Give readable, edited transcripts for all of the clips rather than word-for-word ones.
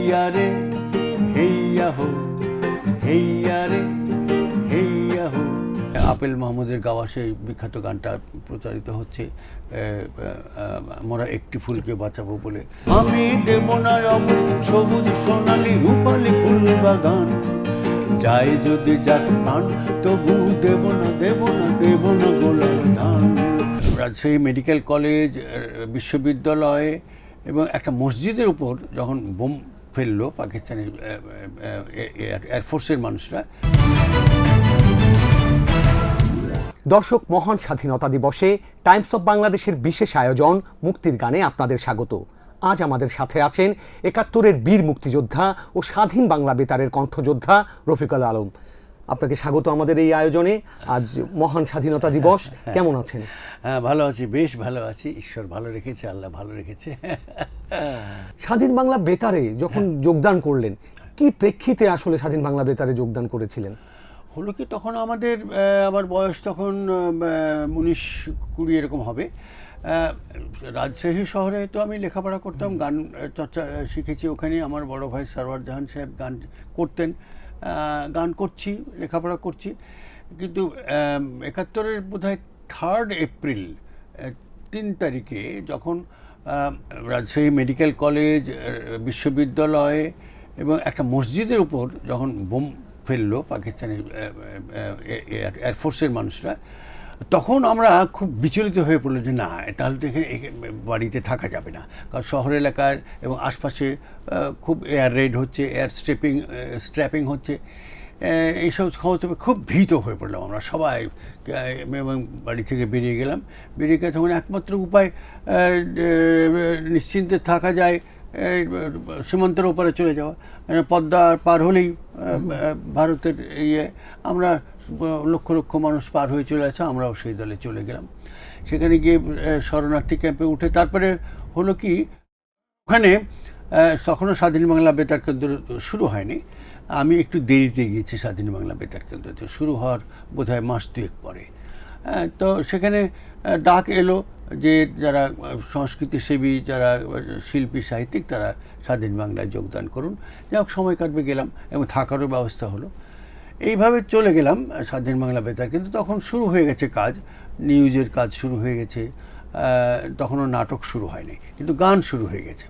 হেইয়া রে হেইয়া হো, হেইয়া রে হেইয়া হো। আপেল মাহমুদের গাওয়া সেই বিখ্যাত গানটা প্রচারিত হচ্ছে, মোরা একটি ফুলকে বাঁচাবো বলে। আমি দেব না সবুজ সোনালি রূপালি ফুল বাগান, যাই যদি যাক প্রাণ তবু দেব না দেব না দেব না গোলাপ ধান। রাজশাহী মেডিকেল কলেজ, বিশ্ববিদ্যালয় এবং একটা মসজিদের উপর যখন বোম ফেললো পাকিস্তানি এয়ারফোর্সের মানুষরা। দর্শক, মহান স্বাধীনতা দিবসে টাইমস অফ বাংলাদেশের বিশেষ আয়োজন মুক্তির গানে আপনাদের স্বাগত। আজ আমাদের সাথে আছেন ৭১-এর বীর মুক্তিযোদ্ধা ও স্বাধীন বাংলা বেতারের কণ্ঠযোদ্ধা রফিকুল আলম। আপনাকে স্বাগত আমাদের এই আয়োজনে। আজ মহান স্বাধীনতা দিবস, কেমন আছেন? হ্যাঁ, ভালো আছি, বেশ ভালো আছি, ঈশ্বর ভালো রেখেছে, আল্লাহ ভালো রেখেছে। স্বাধীন বাংলা বেতারে যখন যোগদান করলেন, কি প্রেক্ষিতে আসলে স্বাধীন বাংলা বেতারে যোগদান করেছিলেন? হলো কি, তখন আমার বয়স তখন 19-20 এরকম হবে। রাজশাহী শহরে তো আমি লেখাপড়া করতাম, গান চর্চা শিখেছি ওখানে। আমার বড় ভাই সরওয়ার জাহান সাহেব গান করতেন, গান করছি, লেখাপড়া করছি। কিন্তু ৭১-এর বোধহয় 3 এপ্রিল 3 তারিখে যখন রাজশাহী মেডিকেল কলেজ, বিশ্ববিদ্যালয় এবং একটা মসজিদের উপর যখন বোম ফেললো পাকিস্তানি এয়ারফোর্সের মানুষরা, তখন আমরা খুব বিচলিত হয়ে পড়লো যে না, তাহলে তো এখানে বাড়িতে থাকা যাবে না। কারণ শহর এলাকার এবং আশপাশে খুব এয়ার রেড হচ্ছে, এয়ার স্ট্র্যাপিং হচ্ছে, এইসব খবর তবে খুব ভীত হয়ে পড়লাম আমরা সবাই, এবং বাড়ি থেকে বেরিয়ে গেলাম। বেরিয়ে গেলে তখন একমাত্র উপায় নিশ্চিন্তে থাকা যায় সীমান্তের ওপারে চলে যাওয়া। পদ্মা পার হলেই ভারতের আমরা লক্ষ লক্ষ মানুষ পার হয়ে চলে আসে, আমরাও সেই দলে চলে গেলাম। সেখানে গিয়ে শরণার্থী ক্যাম্পে উঠে তারপরে হলো কি, ওখানে তখনও স্বাধীন বাংলা বেতার কেন্দ্র শুরু হয়নি। আমি একটু দেরিতে গিয়েছি স্বাধীন বাংলা বেতার কেন্দ্রতে, শুরু হওয়ার বোধহয় মাস 2 পরে। তো সেখানে ডাক এলো যে যারা সংস্কৃতিসেবী, যারা শিল্পী সাহিত্যিক, তারা স্বাধীন বাংলায় যোগদান করুন। যাই হোক, সময় কাটবে, গেলাম এবং থাকারও ব্যবস্থা হলো। এইভাবে চলে গেলাম স্বাধীন বাংলা বেতার। কিন্তু তখন শুরু হয়ে গেছে কাজ, নিউজের কাজ শুরু হয়ে গেছে, তখনও নাটক শুরু হয়নি, কিন্তু গান শুরু হয়ে গেছে।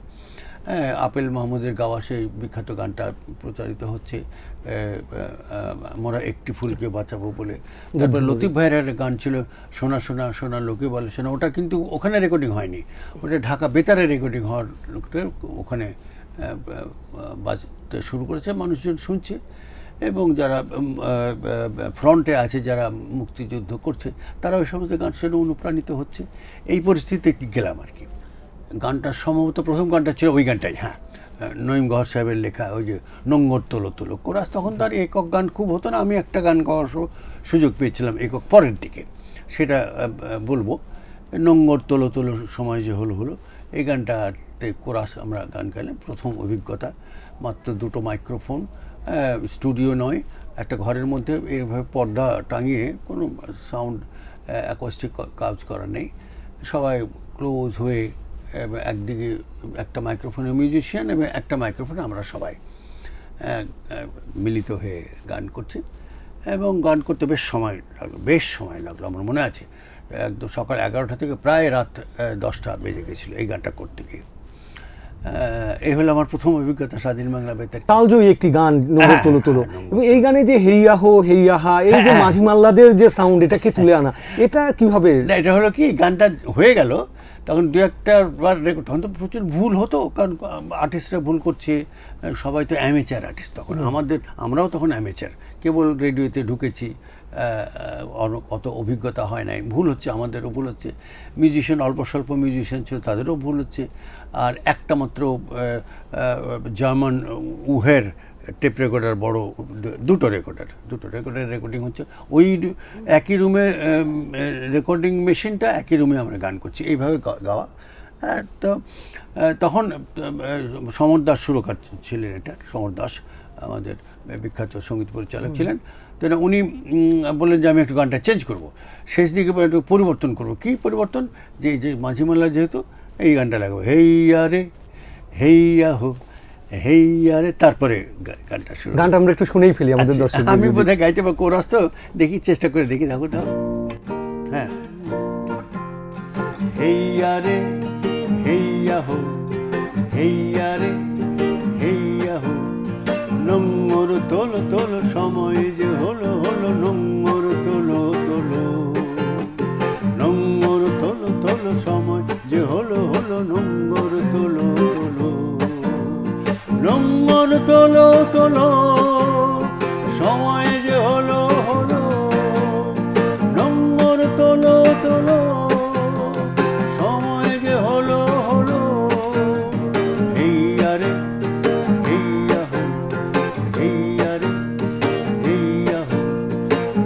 আপেল মাহমুদের গাওয়া সেই বিখ্যাত গানটা প্রচারিত হচ্ছে, মোরা একটি ফুলকে বাঁচাবো বলে। তারপর লতিফ ভাইয়ের একটা গান ছিল, সোনা সোনা সোনা লোকে বলে সোনা। ওটা কিন্তু ওখানে রেকর্ডিং হয়নি, ওটা ঢাকা বেতারে রেকর্ডিং হওয়ার ওখানে বাজতে শুরু করেছে, মানুষজন শুনছে। এবং যারা ফ্রন্টে আছে, যারা মুক্তিযুদ্ধ করছে, তারা ওই সমস্ত গান শুনে অনুপ্রাণিত হচ্ছে। এই পরিস্থিতিতে গেলাম আর কি। গানটা সম্ভবত প্রথম গানটা ছিল ওই গানটাই, হ্যাঁ, নঈম গহর সাহেবের লেখা, ওই যে নোঙ্গর তোলো তোলো কোরাস। তখন তার একক গান খুব হতো না, আমি একটা গান গাওয়ার সুযোগ পেয়েছিলাম একক পরের দিকে, সেটা বলবো। নোঙ্গর তোলো তোলো সময় যে হলো হলো, এই গানটাতে কোরাস আমরা গান গাইলাম। প্রথম অভিজ্ঞতা, মাত্র 2টো মাইক্রোফোন, স্টুডিও নয়, একটা ঘরের মধ্যে এইভাবে পর্দা টাঙিয়ে, কোনো সাউন্ড অ্যাকোস্টিক কাজ করা নেই, সবাই ক্লোজ হয়ে, একদিকে একটা মাইক্রোফোনে মিউজিশিয়ান এবং একটা মাইক্রোফোনে আমরা সবাই মিলিত হয়ে গান করছি। এবং গান করতে বেশ সময় লাগলো, আমার মনে আছে। একদম সকাল 11টা থেকে প্রায় রাত 10টা বেজে গেছিলো এই গানটা করতে গিয়ে। এই হলো আমার প্রথম অভিজ্ঞতা স্বাধীন বাংলা বেতার। তালজয়ী একটি গান, নোঙ্গর তোলো তোলো। এবং এই গানে যে হেইয়া হো হেইয়া হা, এই যে মাঝি মাল্লাদের যে সাউন্ড, এটাকে তুলে আনা, এটা কিভাবে? এটা হলো কি, গানটা হয়ে গেল, তখন 2-1টা বার রেকর্ড, তখন তো প্রচুর ভুল হতো, কারণ আর্টিস্টরা ভুল করছে, সবাই তো অ্যামেচার আর্টিস্ট তখন, আমরাও তখন অ্যামেচার, কেবল রেডিওতে ঢুকেছি, অত অভিজ্ঞতা হয় নাই, ভুল হচ্ছে, আমাদেরও ভুল হচ্ছে। মিউজিশিয়ান অল্প স্বল্প মিউজিশিয়ান ছিল, তাদেরও ভুল হচ্ছে। আর একটা মাত্র জার্মান উহের টেপ রেকর্ডার, বড় দুটো রেকর্ডার রেকর্ডিং হচ্ছে, ওই একই রুমে রেকর্ডিং মেশিনটা, একই রুমে আমরা গান করছি, এইভাবে গাওয়া। তো তখন সমর দাস সুরকার ছিলেন, এটা সমর দাস আমাদের বিখ্যাত সঙ্গীত পরিচালক ছিলেন। তো উনি বললেন যে আমি একটু গানটা চেঞ্জ করব, শেষ দিকে একটু পরিবর্তন করব। কী পরিবর্তন? যে মাঝি মাল্লা যেহেতু, এই গানটা লাগবে, হেইয়া রে হেইয়া হো, হেইয়ারে, তারপরে গানটা শুরু। গানটা আমরা একটু শুনেই ফেলি আমাদের দর্শক। আমি বোধহয় গাইতে পারবো, কোরাস তো দেখি, চেষ্টা করে দেখি, দেখো তো। হ্যাঁ, হেইয়ারে হেইয়া হো, হেইয়ারে হেইয়া হো, নোংর তোলো তোলো, সময় যে হলো হলো, নোংর তোলো তোলো, নোংর তোলো তোলো, সময় যে হলো হলো, নোংর তোলো তোলো, নোংর তোলো তোলো, সময় যে হলো হলো, নোংর তোলো তোলো, সময় যে হলো হলো, হেইয়ারে হেইয়া হো, হেইয়ারে হেইয়া হো,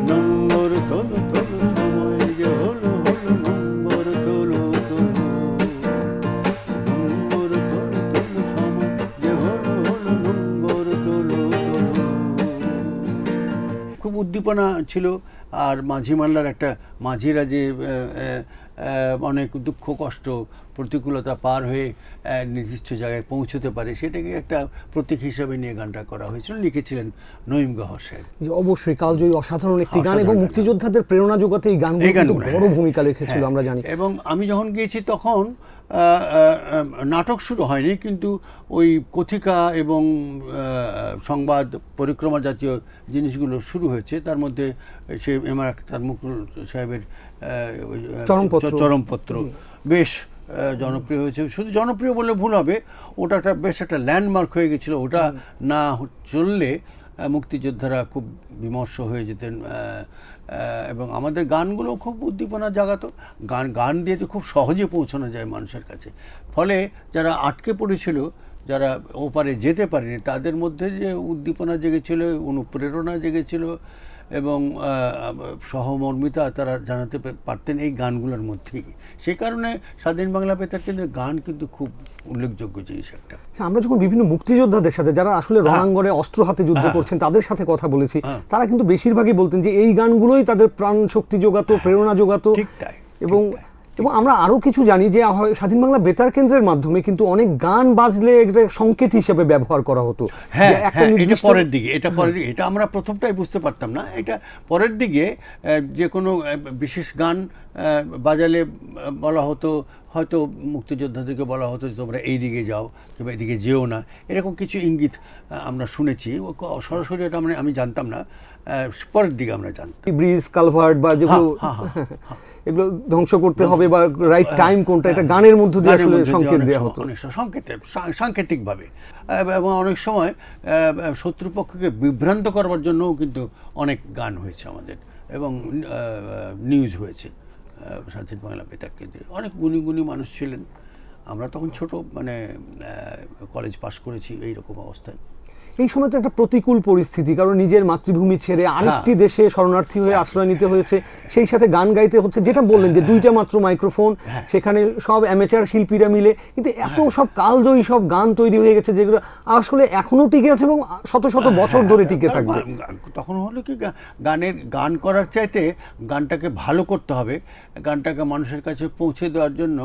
নোংর তোলো তোলো, সময় যে হলো হলো, নোংর তোলো তোলো, নোংর তোলো তোলো, সময় যে হলো হলো, নোংর তোলো তোলো। খুব উদ্দীপনা ছিল। আর মাঝি মাল্লার একটা, মাঝিরা যে অনেক দুঃখ কষ্ট প্রতিকূলতা পার হয়ে নির্দিষ্ট জায়গায় পৌঁছতে পারে, সেটাকে একটা প্রতীক হিসাবে নিয়ে গানটা করা হয়েছিল, লিখেছিলেন নঈম গহর সাহেব। অবশ্যই কালজয়ী অসাধারণ একটি গান, এবং অসাধারণ গান। মুক্তিযোদ্ধাদের প্রেরণা যোগাতে এই গানগুলো কিন্তু গানগুলো, বড় হ্যাঁ, ভূমিকা রেখেছিল, হ্যাঁ। আমরা জানি। এবং আমি যখন গিয়েছি তখন নাটক শুরু হয়নি, কিন্তু ওই কথিকা এবং সংবাদ পরিক্রমা জাতীয় জিনিসগুলো শুরু হয়েছে। তার মধ্যে সে এম আর আখতার মুকুল সাহেবের ওই, চরমপত্র বেশ জনপ্রিয় হয়েছে। শুধু জনপ্রিয় বললে ভুল হবে, ওটা একটা বেশ একটা ল্যান্ডমার্ক হয়ে গেছিলো। ওটা না চললে মুক্তিযোদ্ধারা খুব বিমর্ষ হয়ে যেতেন। এবং আমাদের গানগুলো খুব উদ্দীপনা জাগাতো। গান দিয়ে তো খুব সহজে পৌঁছানো যায় মানুষের কাছে। ফলে যারা আটকে পড়েছিল, যারা ওপারে যেতে পারেনি, তাদের মধ্যে যে উদ্দীপনা জেগেছিল, অনুপ্রেরণা জেগেছিল এবং সহমর্মিতা তারা জানাতে পারতেন এই গানগুলোর মধ্যেই। সেই কারণে স্বাধীন বাংলা বেতার কেন্দ্রের গান কিন্তু খুব উল্লেখযোগ্য জিনিস একটা। আমরা যখন বিভিন্ন মুক্তিযোদ্ধাদের সাথে, যারা আসলে রণাঙ্গনে অস্ত্র হাতে যুদ্ধ করছেন, তাদের সাথে কথা বলেছি, তারা কিন্তু বেশিরভাগই বলতেন যে এই গানগুলোই তাদের প্রাণ শক্তি যোগাতো, প্রেরণা যোগাতো। ঠিক তাই। এবং আমরা আরো কিছু জানি যে স্বাধীন বাংলা বেতার কেন্দ্রের মাধ্যমে কিন্তু অনেক গান বাজলে একটা সংকেত হিসেবে ব্যবহার করা হতো। হ্যাঁ, এটা পরের দিকে, এটা আমরা প্রথমটাই বুঝতে পারতাম না। এটা পরের দিকে যে কোনো বিশেষ গান বাজালে বলা হতো, হয়তো মুক্তিযোদ্ধাদেরকে বলা হতো যে তোমরা এই দিকে যাও কিংবা এদিকে যেও না, এরকম কিছু ইঙ্গিত আমরা শুনেছি। সরাসরি এটা আমি জানতাম না, পরের দিকে আমরা জানতাম। ব্রিজ, কালভার্ট বা যেগুলো এগুলো ধ্বংস করতে হবে বা রাইট টাইম কোনটা, এটা গানের মধ্যে দিয়ে আসলে সংকেত দেওয়া হতো, সাংকেতিকভাবে। এবং অনেক সময় শত্রুপক্ষকে বিভ্রান্ত করবার জন্যও কিন্তু অনেক গান হয়েছে আমাদের, এবং নিউজ হয়েছে স্বাধীন বাংলা বেতার কেন্দ্রে। অনেক গুণী গুণী মানুষ ছিলেন। আমরা তখন ছোট, মানে কলেজ পাশ করেছি এইরকম অবস্থায়। এই সময় তো একটা প্রতিকূল পরিস্থিতি, কারণ নিজের মাতৃভূমি ছেড়ে আরেকটি দেশে শরণার্থী হয়ে আশ্রয় নিতে হয়েছে, সেই সাথে গান গাইতে হচ্ছে। যেটা বললেন যে দুইটা মাত্র মাইক্রোফোন, সেখানে সব অ্যামেচার শিল্পীরা মিলে, কিন্তু এত সব কালজয়ী সব গান তৈরি হয়ে গেছে যেগুলো আসলে এখনো টিকে আছে এবং শত শত বছর ধরে টিকে থাকবে। তখন হলো কি, গান করার চাইতে গানটাকে ভালো করতে হবে, গানটাকে মানুষের কাছে পৌঁছে দেওয়ার জন্য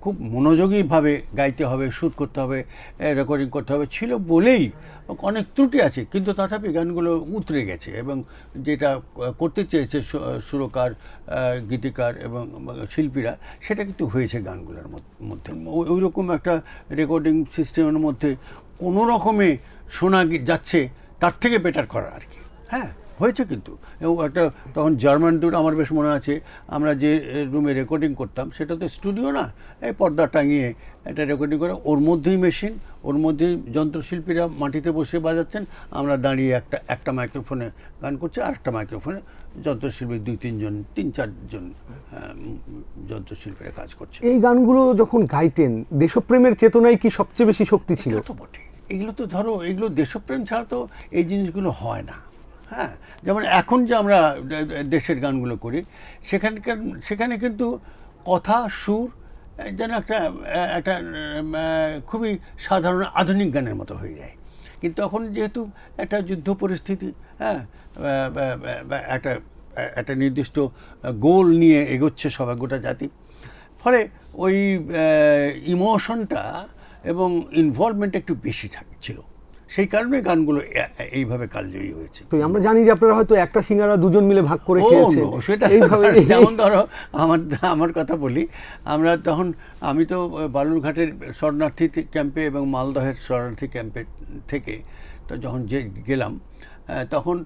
খুব মনোযোগীভাবে গাইতে হবে, শুট করতে হবে, রেকর্ডিং করতে হবে ছিল বলেই অনেক ত্রুটি আছে, কিন্তু তথাপি গানগুলো উতরে গেছে। এবং যেটা করতে চেয়েছে সুরকার, গীতিকার এবং শিল্পীরা, সেটা কিন্তু হয়েছে গানগুলোর মধ্যে। ওই রকম একটা রেকর্ডিং সিস্টেমের মধ্যে কোনো রকমে শোনা যাচ্ছে, তার থেকে বেটার করা আর কি। হ্যাঁ, হয়েছে কিন্তু। এবং একটা তখন জার্মান দুটো আমার বেশ মনে আছে, আমরা যে রুমে রেকর্ডিং করতাম সেটা তো স্টুডিও না, এই পর্দা টাঙিয়ে একটা রেকর্ডিং করে, ওর মধ্যেই মেশিন, ওর মধ্যেই যন্ত্রশিল্পীরা মাটিতে বসে বাজাচ্ছেন, আমরা দাঁড়িয়ে একটা মাইক্রোফোনে গান করছি, আর একটা মাইক্রোফোনে যন্ত্রশিল্পী 2-3জন যন্ত্রশিল্পীরা কাজ করছে। এই গানগুলো যখন গাইতেন, দেশপ্রেমের চেতনায় কি সবচেয়ে বেশি শক্তি ছিল? তো বটে। এগুলো তো ধরো, এগুলো দেশপ্রেম ছাড়া তো এই জিনিসগুলো হয় না। হ্যাঁ, যেমন এখন যে আমরা দেশের গানগুলো করি, সেখানে কিন্তু কথা, সুর যেন একটা খুবই সাধারণ আধুনিক গানের মতো হয়ে যায়। কিন্তু এখন যেহেতু একটা যুদ্ধ পরিস্থিতি, হ্যাঁ, একটা নির্দিষ্ট গোল নিয়ে এগোচ্ছে সবাই, গোটা জাতি, ফলে ওই ইমোশনটা এবং ইনভলভমেন্ট একটু বেশি ছিল, সেই কারণে গানগুলো এইভাবে কালজয়ী হয়েছে। তো আমরা জানি যে আপনারা হয়তো একটা সিঙ্গারা দুজন মিলে ভাগ করে ও খেয়েছেন no, সেটা এইভাবে। যেমন ধরো আমার কথা বলি, আমরা তখন আমি তো বালুরঘাটের শরণার্থী ক্যাম্পে এবং মালদহের শরণার্থী ক্যাম্পে থেকে তো যখন গেলাম, তখন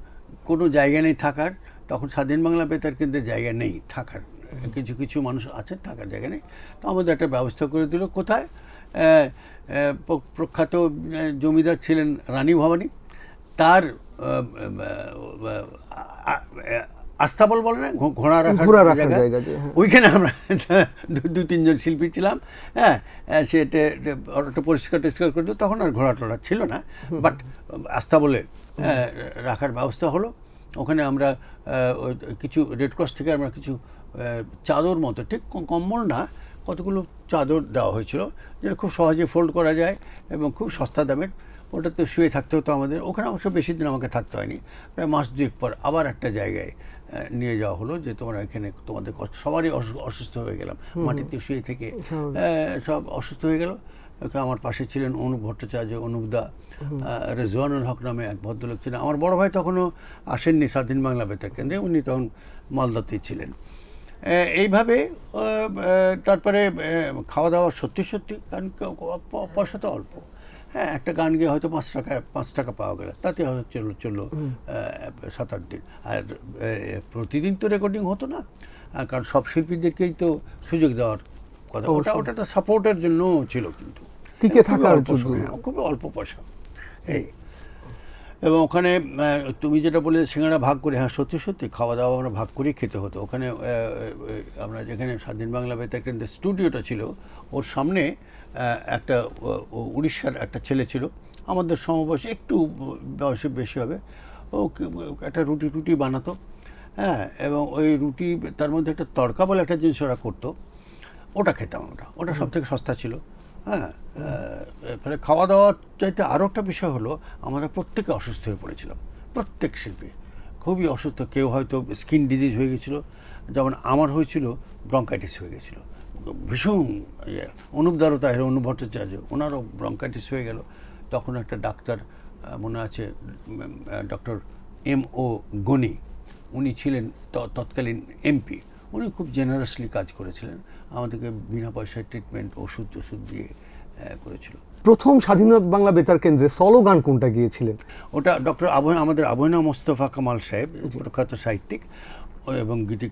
কোনো জায়গা নেই থাকার, তখন স্বাধীন বাংলা বেতার কেন্দ্রের জায়গা নেই থাকার, কিছু কিছু মানুষ আছেন থাকার জায়গা নেই, তো আমাদের একটা ব্যবস্থা করে দিল। কোথায়? প্রখ্যাত জমিদার ছিলেন রানী ভবানী, তার আস্তাবল বলে না, ঘোড়া রাখার জায়গা, ওইখানে আমরা 2-3 জন শিল্পী ছিলাম। হ্যাঁ, সেটা একটা পরিষ্কার টরিষ্কার করে দিল, তখন আর ঘোড়া টোড়া ছিল না, বাট আস্তাবলে রাখার ব্যবস্থা হলো। ওখানে আমরা কিছু রেড ক্রস থেকে আমরা কিছু চাদর মতো, ঠিক কম্বল না, কতগুলো চাদর দেওয়া হয়েছিল, যেটা খুব সহজে ফোল্ড করা যায় এবং খুব সস্তা দামের। ওটাতে শুয়ে থাকতে হতো আমাদের। ওখানে অবশ্য বেশি দিন আমাকে থাকতে হয়নি, প্রায় মাস 2 পর আবার একটা জায়গায় নিয়ে যাওয়া হলো, যে তোমরা এখানে তোমাদের কষ্ট, সবারই অসুস্থ হয়ে গেলাম মাটিতে শুয়ে থেকে, সব অসুস্থ হয়ে গেল। আমার পাশে ছিলেন অনুপ ভট্টাচার্য, অনুপদা, রেজওয়ানুল হক নামে এক ভদ্রলোক ছিলেন। আমার বড় ভাই তখনও আসেননি স্বাধীন বাংলা বেতার কেন্দ্রে, উনি তখন মালদাতেই ছিলেন। এইভাবে তারপরে খাওয়া দাওয়া সত্যি কারণ পয়সা তো অল্প। হ্যাঁ, একটা গান গিয়ে হয়তো 5 টাকা পাওয়া গেল, তাতে হয়তো চললো 7-8 দিন। আর প্রতিদিন তো রেকর্ডিং হতো না, কারণ সব শিল্পীদেরকেই তো সুযোগ দেওয়ার কথা। ওটা তো সাপোর্টের জন্য ছিল, কিন্তু টিকে থাকার জন্য খুবই অল্প পয়সা এই। এবং ওখানে তুমি যেটা বলে সিঙ্গারা ভাগ করে, হ্যাঁ সত্যি খাওয়া দাওয়া আমরা ভাগ করেই খেতে হতো। ওখানে আমরা যেখানে স্বাধীন বাংলা বেতার কেন্দ্রের স্টুডিওটা ছিল, ওর সামনে একটা উড়িষ্যার একটা ছেলে ছিল, আমাদের সমবয়সী, একটু বয়সে বেশি হবে। ও একটা রুটি বানাতো, হ্যাঁ, এবং ওই রুটি তার মধ্যে একটা তড়কা বলে একটা জিনিস ওরা করতো, ওটা খেতাম আমরা। ওটা সব থেকে সস্তা ছিল। হ্যাঁ, ফলে খাওয়া দাওয়ার চাইতে আরও একটা বিষয় হলো, আমরা প্রত্যেকে অসুস্থ হয়ে পড়েছিলাম, প্রত্যেক শিল্পী খুবই অসুস্থ। কেউ হয়তো স্কিন ডিজিজ হয়ে গেছিলো, যেমন আমার হয়েছিল ব্রঙ্কাইটিস হয়ে গেছিলো, ভীষণ অনুপদারও তাই, অনুপ ভট্টাচার্য, ওনারও ব্রঙ্কাইটিস হয়ে গেল। তখন একটা ডাক্তার, মনে আছে, ডক্টর M.O. গনি, উনি ছিলেন তৎকালীন MP, উনি খুব জেনারাসলি কাজ করেছিলেন, আমাদেরকে বিনা পয়সায় ট্রিটমেন্ট, ওষুধ দিয়ে করেছিল। প্রথম স্বাধীন বাংলা বেতার কেন্দ্রে সলো গান কোনটা গিয়েছিলেন? ওটা ডক্টর আমাদের আবয়না মোস্তফা কামাল সাহেব, প্রখ্যাত সাহিত্যিক এবং গীতি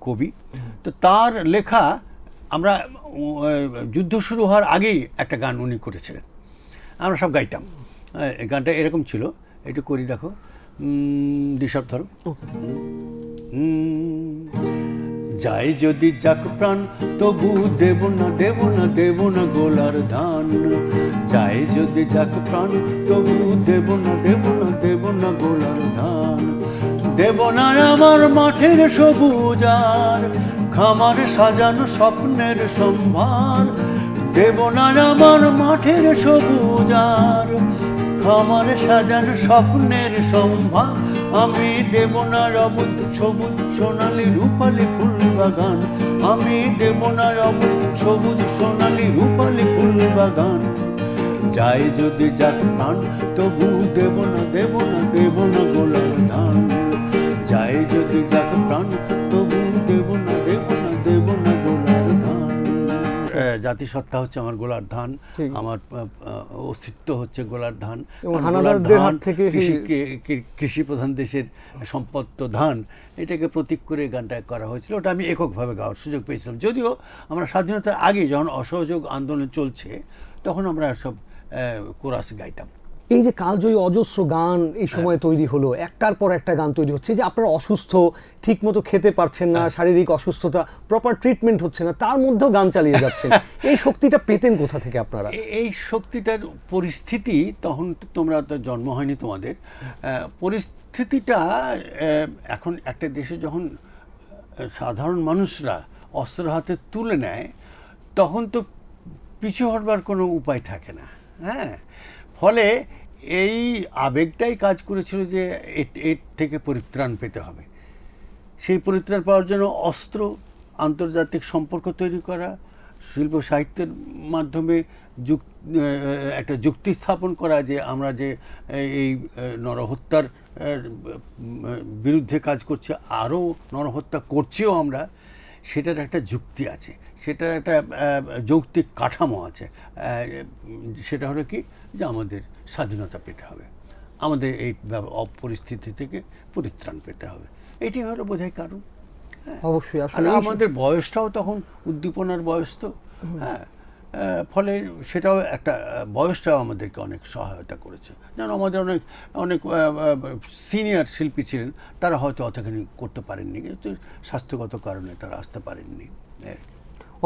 কবি, তো তার লেখা, আমরা যুদ্ধ শুরু হওয়ার আগেই একটা গান উনি করেছিলেন, আমরা সব গাইতাম। গানটা এরকম ছিল, একটু করি দেখো, দিশাব ধরো। যাই যদি যাক প্রাণ, তবু দেব না গোলার ধান। যাই যদি যাক প্রাণ, তবু দেব না গোলার ধান। দেব না আমার মাঠের সবুজ আর খামার সাজানো স্বপ্নের সম্ভার। দেব না আমার মাঠের সবুজ আর খামার সাজানো স্বপ্নের সম্ভার। আমি দেব না সবুজ সোনালি রূপালি ফুল বাগান। আমি দেব না সবুজ সোনালি রূপালি ফুল বাগান। যাই যদি যাক প্রাণ, তবু দেব না গোলার ধান। যাই যদি যাক প্রাণ, তবু দেব না গোলার ধান। জাতিসত্তা হচ্ছে আমার গোলার ধান, আমার অস্তিত্ব হচ্ছে গোলার ধান। কৃষি প্রধান দেশের সম্পদ তো ধান, এটাকে প্রতীক করে গানটা করা হয়েছিল। ওটা আমি এককভাবে গাওয়ার সুযোগ পেয়েছিলাম, যদিও আমরা স্বাধীনতার আগে যখন অসহযোগ আন্দোলন চলছে, তখন আমরা সব কোরাস গাইতাম। এই যে কালজয়ী অজস্র গান এই সময় তৈরি হলো, একটার পর একটা গান তৈরি হচ্ছে, যে আপনারা অসুস্থ, ঠিক মতো খেতে পারছেন না, শারীরিক অসুস্থতা, প্রপার ট্রিটমেন্ট হচ্ছে না, তার মধ্যেও গান চালিয়ে যাচ্ছেন। এই শক্তিটা পেতেন কোথা থেকে আপনারা? এই শক্তিটার পরিস্থিতি, তখন তোমরা তো জন্ম হয়নি তোমাদের, পরিস্থিতিটা এখন একটা দেশে যখন সাধারণ মানুষরা অস্ত্র হাতে তুলে নেয়, তখন তো পিছু হটবার কোনো উপায় থাকে না। হ্যাঁ, ফলে এই আবেগটাই কাজ করেছিল যে এর থেকে পরিত্রাণ পেতে হবে। সেই পরিত্রাণ পাওয়ার জন্য অস্ত্র, আন্তর্জাতিক সম্পর্ক তৈরি করা, শিল্প সাহিত্যের মাধ্যমে একটা যুক্তি স্থাপন করা যে আমরা যে এই নরহত্যার বিরুদ্ধে কাজ করছি, আরও নরহত্যা করছিও আমরা, সেটার একটা যুক্তি আছে, সেটার একটা যৌক্তিক কাঠামো আছে। সেটা হলো কি, যে আমাদের স্বাধীনতা পেতে হবে, আমাদের এই পরিস্থিতি থেকে পরিত্রাণ পেতে হবে। এটি হলো বোধহয় কারণ। অবশ্যই। আর আমাদের বয়সটাও তখন উদ্দীপনার বয়স, তো হ্যাঁ, ফলে সেটাও একটা, বয়সটাও আমাদেরকে অনেক সহায়তা করেছে। যেন আমাদের অনেক অনেক সিনিয়র শিল্পী ছিলেন, তারা হয়তো অতখানি করতে পারেননি, কিন্তু স্বাস্থ্যগত কারণে তারা আসতে পারেননি।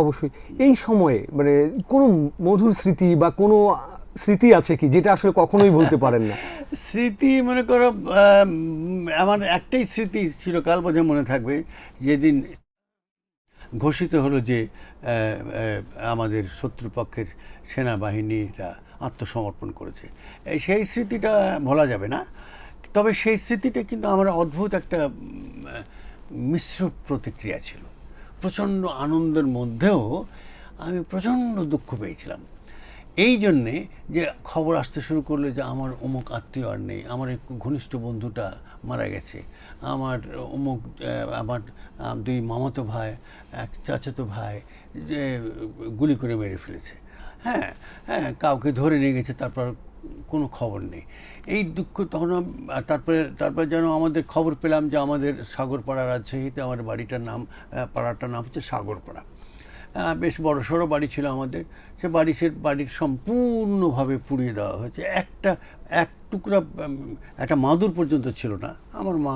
অবশ্যই। এই সময়ে মানে কোনো মধুর স্মৃতি বা কোনো স্মৃতি আছে কি যেটা আসলে কখনোই ভুলতে পারেন না? স্মৃতি মনে করো, আমার একটাই স্মৃতি চিরকাল বোধহয় মনে থাকবে, যেদিন ঘোষিত হলো যে আমাদের শত্রুপক্ষের সেনাবাহিনীরা আত্মসমর্পণ করেছে। সেই স্মৃতিটা ভোলা যাবে না। তবে সেই স্মৃতিটা কিন্তু আমার অদ্ভুত একটা মিশ্র প্রতিক্রিয়া ছিল। প্রচণ্ড আনন্দের মধ্যেও আমি প্রচণ্ড দুঃখ পেয়েছিলাম, এই জন্যে যে খবর আসতে শুরু করলো যে আমার অমুক আত্মীয় আর নেই, আমার এক ঘনিষ্ঠ বন্ধুটা মারা গেছে, আমার অমুক, আমার দুই মামাতো ভাই, এক চাচাতো ভাই যে গুলি করে মেরে ফেলেছে, হ্যাঁ হ্যাঁ, কাউকে ধরে নিয়ে গেছে, তারপর কোনো খবর নেই। এই দুঃখ তখন, তারপরে যেন আমাদের খবর পেলাম যে আমাদের সাগরপাড়া, রাজশাহীতে আমার বাড়িটার নাম, পাড়াটার নাম হচ্ছে সাগরপাড়া। বেশ বড়সড় বাড়ি ছিল আমাদের। সে বাড়ির সম্পূর্ণভাবে পুড়িয়ে দেওয়া হয়েছে। এক টুকরা, একটা মাদুর পর্যন্ত ছিল না। আমার মা,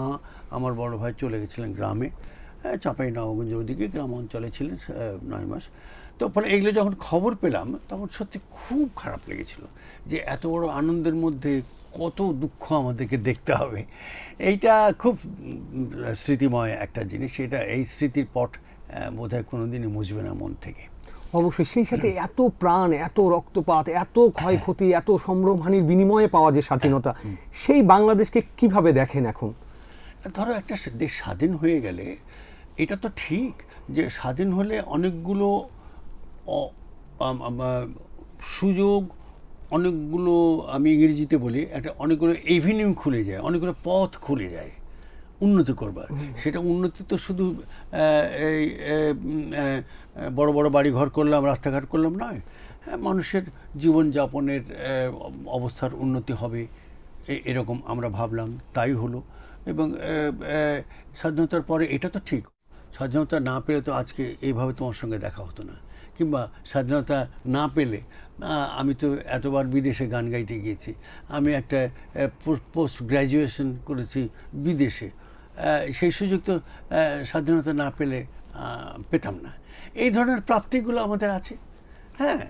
আমার বড় ভাই চলে গেছিলেন গ্রামে, চাঁপাইনবাবগঞ্জ ওদিকে গ্রাম অঞ্চলে ছিলেন 9 মাস। তো ফলে এগুলো যখন খবর পেলাম তখন সত্যি খুব খারাপ লেগেছিল যে এত বড় আনন্দের মধ্যে কত দুঃখ আমাদেরকে দেখতে হবে। এইটা খুব স্মৃতিময় একটা জিনিস। এটা, এই স্মৃতির পট বোধহয় কোনোদিনই মুছবে না মন থেকে। অবশ্যই। সেই সাথে এত প্রাণ, এত রক্তপাত, এত ক্ষয়ক্ষতি, এত সম্ভ্রমহানির বিনিময়ে পাওয়া যে স্বাধীনতা, সেই বাংলাদেশকে কিভাবে দেখেন এখন? ধরো একটা দেশ স্বাধীন হয়ে গেলে, এটা তো ঠিক যে স্বাধীন হলে অনেকগুলো সুযোগ, অনেকগুলো, আমি ইংরেজিতে বলি, অনেকগুলো এভিনিউ খুলে যায়, অনেকগুলো পথ খুলে যায় উন্নতি করবার। সেটা উন্নতি তো শুধু এই বড় বড় বাড়ি ঘর করলাম, রাস্তাঘাট করলাম নয়, মানুষের জীবনযাপনের অবস্থার উন্নতি হবে, এরকম আমরা ভাবলাম, তাই হলো। এবং স্বাধীনতার পরে এটা তো ঠিক, স্বাধীনতা না পেলে তো আজকে এইভাবে তোমার সঙ্গে দেখা হতো না, কিংবা স্বাধীনতা না পেলে আমি তো এতবার বিদেশে গান গাইতে গিয়েছি, আমি একটা পোস্ট গ্র্যাজুয়েশন করেছি বিদেশে, সেই সুযোগ তো স্বাধীনতা না পেলে পেতাম না। এই ধরনের প্রাপ্তিগুলো আমাদের আছে। হ্যাঁ,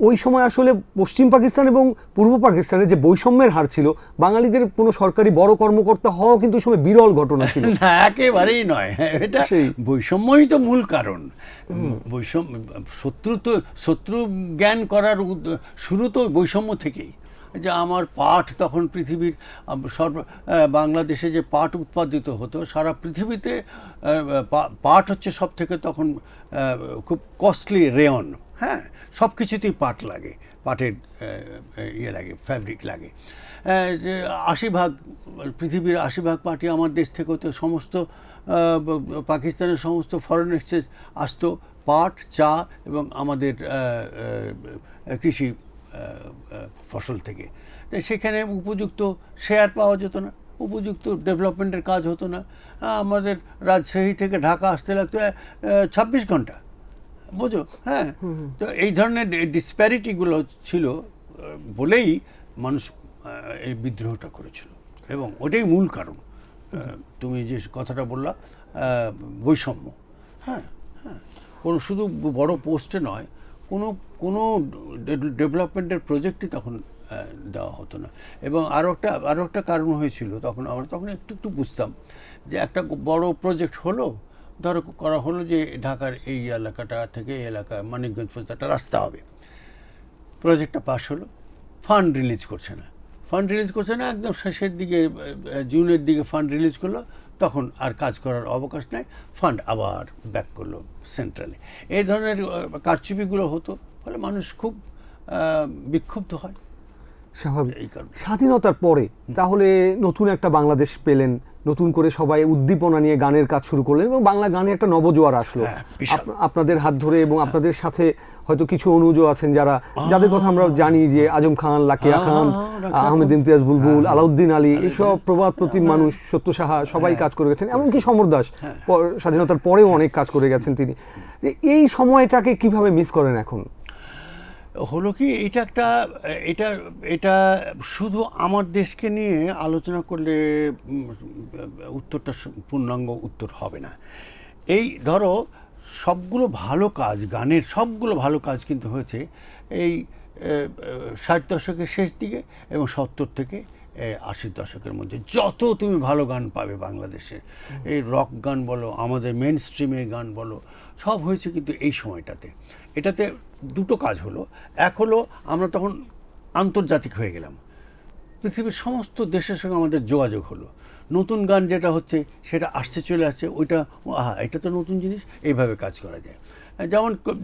ওই সময় আসলে পশ্চিম পাকিস্তান এবং পূর্ব পাকিস্তানে যে বৈষম্যের হার ছিল, বাঙালিদের কোনো সরকারি বড় কর্মকর্তা হওয়া কিন্তু ওই সময় বিরল ঘটনা ছিল। না, একেবারেই নয়। এটা বৈষম্যই তো মূল কারণ। বৈষম্য, শত্রু জ্ঞান করার শুরু তো বৈষম্য থেকেই। যে আমার পাট তখন পৃথিবীর বাংলাদেশে যে পাট উৎপাদিত হতো, সারা পৃথিবীতে পাট হচ্ছে সব থেকে তখন খুব কস্টলি রেয়ন। হ্যাঁ, সব কিছুতেই পাট লাগে, পাটের ইয়ে লাগে, ফ্যাব্রিক লাগে। 80% পৃথিবীর 80% পাটই আমার দেশ থেকে হতো। সমস্ত পাকিস্তানের সমস্ত ফরেন এক্সচেঞ্জ আসতো পাট, চা এবং আমাদের কৃষি ফসল থেকে। সেখানে উপযুক্ত শেয়ার পাওয়া যেত না, উপযুক্ত ডেভেলপমেন্টের কাজ হতো না। আমাদের রাজশাহী থেকে ঢাকা আসতে লাগতো 26 ঘন্টা, বোঝো। হ্যাঁ, তো এই ধরনের ডিসপ্যারিটিগুলো ছিল বলেই মানুষ এই বিদ্রোহটা করেছিল, এবং ওটাই মূল কারণ। তুমি যে কথাটা বললা, বৈষম্য। হ্যাঁ হ্যাঁ, কোনো শুধু বড় পোস্টে নয়, কোনো ডেভেলপমেন্টের প্রজেক্টই তখন দেওয়া হতো না। এবং আরও একটা কারণ হয়েছিল, আমরা তখন একটু বুঝতাম যে একটা বড় প্রজেক্ট হলো, ধরো করা হলো যে ঢাকার এই এলাকাটা থেকে এই এলাকা মানিকগঞ্জ পর্যন্ত একটা রাস্তা হবে। প্রজেক্টটা পাস হলো, ফান্ড রিলিজ করছে না, একদম শেষের দিকে, জুনের দিকে ফান্ড রিলিজ করলো, তখন আর কাজ করার অবকাশ নেই, ফান্ড আবার ব্যাক করলো সেন্ট্রালে। এই ধরনের কারচুপিগুলো হতো, ফলে মানুষ খুব বিক্ষুব্ধ হয়। স্বাভাবিক। এই কারণে স্বাধীনতার পরে তাহলে নতুন একটা বাংলাদেশ পেলেন, নতুন করে সবাই উদ্দীপনা নিয়ে গানের কাজ শুরু করলেন এবং বাংলা গানে একটা নবজোয়ার আসলো আপনাদের হাত ধরে, এবং আপনাদের সাথে হয়তো কিছু অনুজও আছেন যাদের কথা আমরা জানি, যে আজম খান, লাকিয়া খান, আহমেদ ইমতিয়াজ বুলবুল, আলাউদ্দিন আলী, এইসব প্রবাদ প্রতিম মানুষ, সত্য সাহা, সবাই কাজ করে গেছেন। এমনকি সমর দাস স্বাধীনতার পরেও অনেক কাজ করে গেছেন তিনি। এই সময়টাকে কিভাবে মিস করেন এখন? হলো কি, এটা শুধু আমার দেশকে নিয়ে আলোচনা করলে উত্তরটা পূর্ণাঙ্গ উত্তর হবে না। এই ধরো সবগুলো ভালো কাজ, গানের সবগুলো ভালো কাজ কিন্তু হয়েছে এই 60 দশকের শেষ দিকে এবং 70 থেকে 80 দশকের মধ্যে। যত তুমি ভালো গান পাবে বাংলাদেশে, এই রক গান বলো, আমাদের মেন স্ট্রিমের গান বলো, সব হয়েছে কিন্তু এই সময়টাতে। এটাতে দুটো কাজ হলো। এক হলো আমরা তখন আন্তর্জাতিক হয়ে গেলাম, পৃথিবীর সমস্ত দেশের সঙ্গে আমাদের যোগাযোগ হলো। নতুন গান যেটা হচ্ছে সেটা আসছে, চলে আসছে, ওইটা এটা তো নতুন জিনিস, এইভাবে কাজ করা যায়।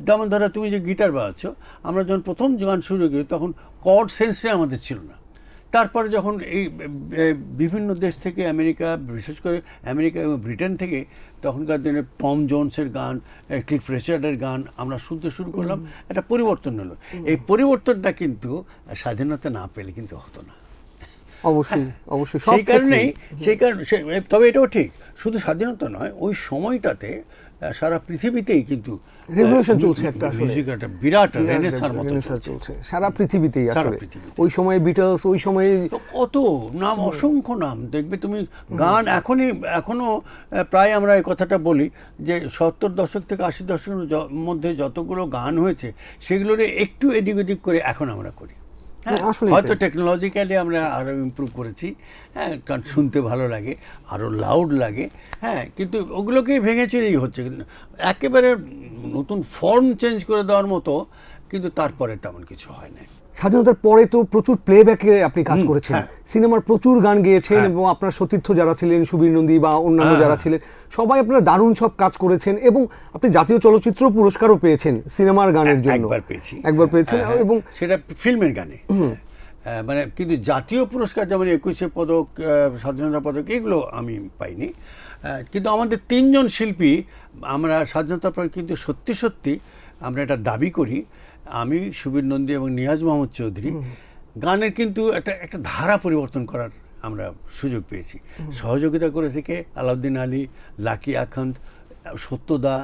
যেমন ধরো তুমি যে গিটার বাজাচ্ছ, আমরা যখন প্রথম গান শুরু করি তখন কর্ড সেন্সে আমাদের ছিল না। তারপরে যখন এই বিভিন্ন দেশ থেকে, আমেরিকা, বিশেষ করে আমেরিকা এবং ব্রিটেন থেকে তখনকার দিনে টম জোনসের গান, ক্লিফ রিচার্ডের গান আমরা শুনতে শুরু করলাম, একটা পরিবর্তন হলো। এই পরিবর্তনটা কিন্তু স্বাধীনতা না পেলে কিন্তু হতো না। অবশ্যই অবশ্যই। সেই কারণে তবে এটাও ঠিক, শুধু স্বাধীনতা নয়, ওই সময়টাতে সারা পৃথিবীতেই কিন্তু রেভলিউশন চলছে, একটা মিউজিক একটা বিরাট রেনেসার মতো চলছে সারা পৃথিবীতেই। আসলে ওই সময় বিটলস, ওই সময় কত নাম, অসংখ্য নাম দেখবে তুমি। গান এখনো প্রায় আমরা এই কথাটা বলি যে 70 দশক থেকে 80 দশকের মধ্যে যতগুলো গান হয়েছে সেগুলোর একটু এদিক ওদিক করে এখন আমরা করি। হয়তো টেকনোলজিক্যালি আমরা আরো ইমপ্রুভ করেছি, হ্যাঁ, কারণ শুনতে ভালো লাগে, আরো লাউড লাগে, হ্যাঁ, কিন্তু ওগুলোকেই ভেঙে চুরেই হচ্ছে। একেবারে নতুন ফর্ম চেঞ্জ করে দেওয়ার মতো কিন্তু তারপরে তেমন কিছু হয় না। স্বাধীনতার পরে তো প্রচুর প্লেব্যাকে আপনি কাজ করেছেন, সিনেমার প্রচুর গান গেয়েছেন, এবং আপনার সতীর্থ যারা ছিলেন, সুবীর নন্দী বা অন্যান্য যারা ছিলেন, সবাই আপনারা দারুণ সব কাজ করেছেন, এবং আপনি জাতীয় চলচ্চিত্র পুরস্কারও পেয়েছেন সিনেমার গানের জন্য। একবার পেয়েছেন, এবং সেটা ফিল্মের গানে। মানে কিন্তু জাতীয় পুরস্কার যেমন 21শে পদক, স্বাধীনতা পদক, এগুলো আমি পাইনি। কিন্তু আমাদের 3 জন শিল্পী আমরা স্বাধীনতার পর কিন্তু সত্যি সত্যি আমরা এটা দাবি করি, আমি, সুবীর নন্দী এবং নিয়াজ মোহাম্মদ চৌধুরী, গানের কিন্তু একটা ধারা পরিবর্তন করার আমরা সুযোগ পেয়েছি। সহযোগিতা করেছে কে? আলাউদ্দিন আলী, লাকিয়া খান, সত্যদা,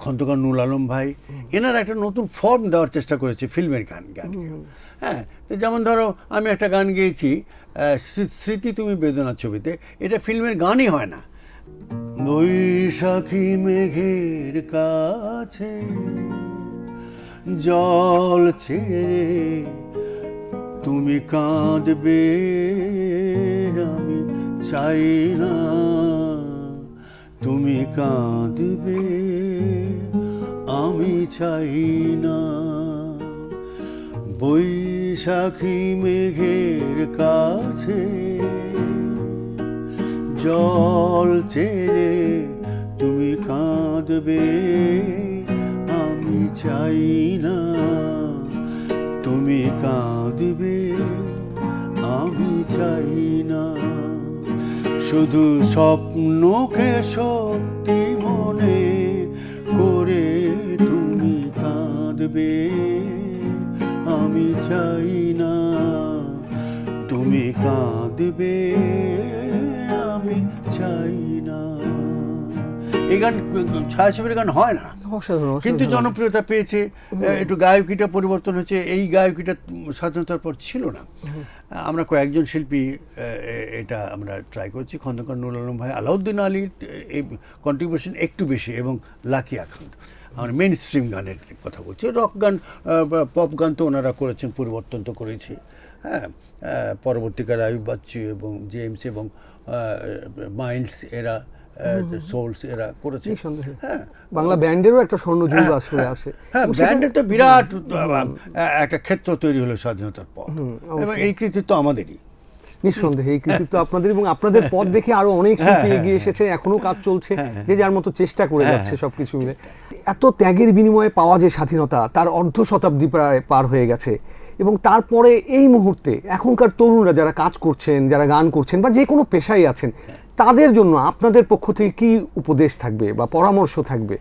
খন্দকার নুল আলম ভাই, এনারা একটা নতুন ফর্ম দেওয়ার চেষ্টা করেছে ফিল্মের গান। হ্যাঁ, তো যেমন ধরো আমি একটা গান গেয়েছি স্মৃতি তুমি বেদনা ছবিতে, এটা ফিল্মের গানই হয় না। বৈশাখী মেঘের কাছে জল ছেড়ে তুমি কাঁদবে, আমি চাই না তুমি কাঁদবে, আমি চাই না। বৈশাখী মেঘের কাছে জল ছেড়ে তুমি কাঁদবে, আমি চাই না তুমি কাঁদবে, আমি চাই না। শুধু স্বপ্নকে সত্যি মনে করে তুমি কাঁদবে, আমি চাই না তুমি কাঁদবে, আমি চাই না। এই গান ছায়াছবির গান হয় না, কিন্তু জনপ্রিয়তা পেয়েছে, একটু গায়কিটা পরিবর্তন হয়েছে। এই গায়কিটা স্বাধীনতার পর ছিল না। আমরা কয়েকজন শিল্পী এটা আমরা ট্রাই করছি। খন্দকার নুল আলম ভাই, আলাউদ্দিন আলীর এই কন্ট্রিবিউশন একটু বেশি, এবং লাকিয়া খান। আমরা মেন স্ট্রিম গানের কথা বলছি, রক গান, পপ গান তো ওনারা করেছেন, পরিবর্তন তো করেছি। হ্যাঁ, পরবর্তীকালে আয়ুব বাচ্চু এবং জেমস এবং মাইলস এরা, সোলস এরা করেছে। হ্যাঁ, বাংলা ব্যান্ডেরও একটা স্বর্ণযুগ আসলে আসে। হ্যাঁ, ব্যান্ডের তো বিরাট একটা ক্ষেত্র তৈরি হলো স্বাধীনতার পর, এবং এই কৃতিত্ব আমাদেরই। নিঃসন্দেহে এই কৃতিত্ব আপনাদের, এবং আপনাদের পথ দেখে আরো অনেক শিল্পী এগিয়ে এসেছে, এখনো কাজ চলছে, যে যার মতো চেষ্টা করে যাচ্ছে সবকিছু মিলে। এত ত্যাগের বিনিময়ে পাওয়া যে স্বাধীনতা, তার অর্ধ শতাব্দী প্রায় পার হয়ে গেছে, এবং তারপরে এই মুহূর্তে এখনকার তরুণরা যারা কাজ করছেন, যারা গান করছেন বা যে কোনো পেশায় আছেন, তাদের জন্য আপনাদের পক্ষ থেকে কি উপদেশ থাকবে বা পরামর্শ থাকবে?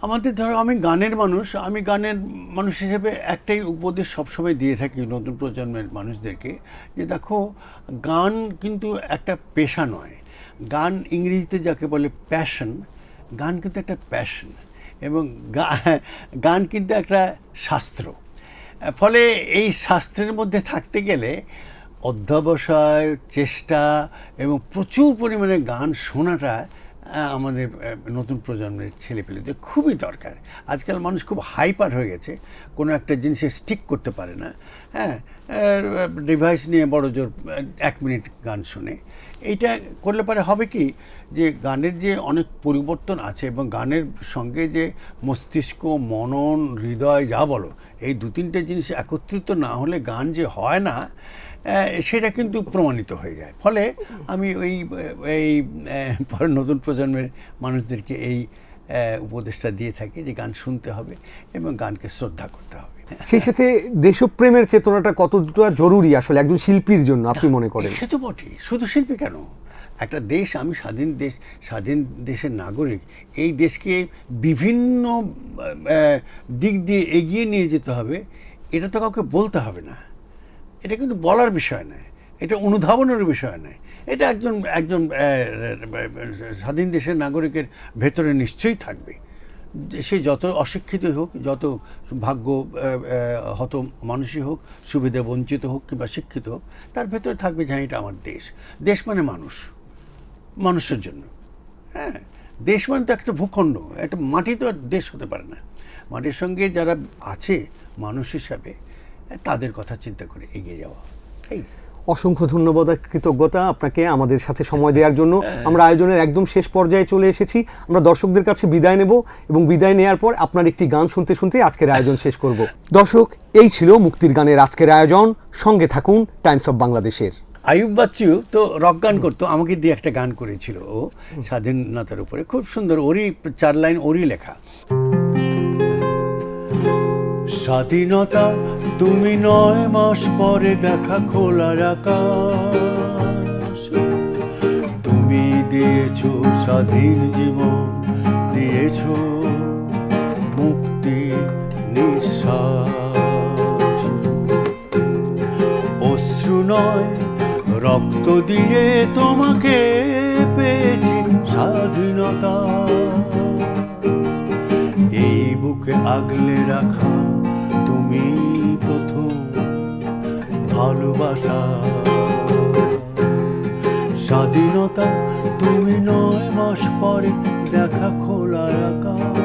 আমাদের ধরো, আমি গানের মানুষ হিসেবে একটাই উপদেশ সবসময় দিয়ে থাকি নতুন প্রজন্মের মানুষদেরকে, যে দেখো, গান কিন্তু একটা পেশা নয়। গান ইংরেজিতে যাকে বলে প্যাশন, গান কিন্তু একটা প্যাশন, এবং গান কিন্তু একটা শাস্ত্র। ফলে এই শাস্ত্রের মধ্যে থাকতে গেলে অধ্যবসায়, চেষ্টা এবং প্রচুর পরিমাণে গান শোনাটা আমাদের নতুন প্রজন্মের ছেলেপেলেদের খুবই দরকার। আজকাল মানুষ খুব হাইপার হয়ে গেছে, কোনো একটা জিনিসে স্টিক করতে পারে না। হ্যাঁ, ডিভাইস নিয়ে বড় জোর 1 মিনিট গান শুনে। এইটা করলে পরে হবে কি, যে গানের যে অনেক পরিবর্তন আছে, এবং গানের সঙ্গে যে মস্তিষ্ক, মনন, হৃদয় যা বলো, এই 2-3টে জিনিস একত্রিত না হলে গান যে হয় না, সেটা কিন্তু প্রমাণিত হয়ে যায়। ফলে আমি এই নতুন প্রজন্মের মানুষদেরকে এই উপদেশটা দিয়ে থাকি যে গান শুনতে হবে এবং গানকে শ্রদ্ধা করতে হবে। সেই সাথে দেশপ্রেমের চেতনাটা কতটা জরুরি আসলে একজন শিল্পীর জন্য আপনি মনে করেন? সে তো বটেই, শুধু শিল্পী কেন, একটা দেশ, আমি স্বাধীন দেশের নাগরিক, এই দেশকে বিভিন্ন দিক দিয়ে এগিয়ে নিয়ে যেতে হবে, এটা তো কাউকে বলতে হবে না। এটা কিন্তু বলার বিষয় নয়, এটা অনুধাবনের বিষয় নয়, এটা একজন স্বাধীন দেশের নাগরিকের ভেতরে নিশ্চয়ই থাকবে। সে যত অশিক্ষিতই হোক, যত ভাগ্য হত মানুষই হোক, সুবিধা বঞ্চিত হোক কিংবা শিক্ষিত হোক, তার ভেতরে থাকবে যে এটা আমার দেশ। দেশ মানে মানুষ, মানুষের জন্য। হ্যাঁ, দেশ মানে তো একটা ভূখণ্ড, একটা মাটি তো আর দেশ হতে পারে না। মাটির সঙ্গে যারা আছে মানুষ হিসাবে, তাদের কথা চিন্তা করে এগিয়ে যাওয়া। এই অসংখ্য ধন্যবাদ আর কৃতজ্ঞতা আপনাকে আমাদের সাথে সময় দেওয়ার জন্য। আমরা আয়োজনের একদম শেষ পর্যায়ে চলে এসেছি। আমরা দর্শকদের কাছে বিদায় নেব, এবং বিদায় নেওয়ার পর আপনার একটি গান শুনতে শুনতে আজকের আয়োজন শেষ করব। দর্শক, এই ছিল মুক্তির গানের আজকের আয়োজন। সঙ্গে থাকুন টাইমস অফ বাংলাদেশের। আইয়ুব বাচ্চু তো রক গান করতো, আমাকে দিয়ে একটা গান করেছিল ও স্বাধীনতার উপরে, খুব সুন্দর, ওরই 4 লাইন ওরই লেখা। স্বাধীনতা তুমি 9 মাস পরে দেখা খোলার আকাশ, তুমি দিয়েছো স্বাধীন জীবন, দিয়েছো মুক্তি নিঃশ্বাস। অশ্রু নয় রক্ত দিয়ে তোমাকে পেয়েছি স্বাধীনতা, এই বুকে আগলে রাখা তুমি প্রথম ভালোবাসা। স্বাধীনতা তুমি 9 মাস পরে দেখা খোলার আকাশ,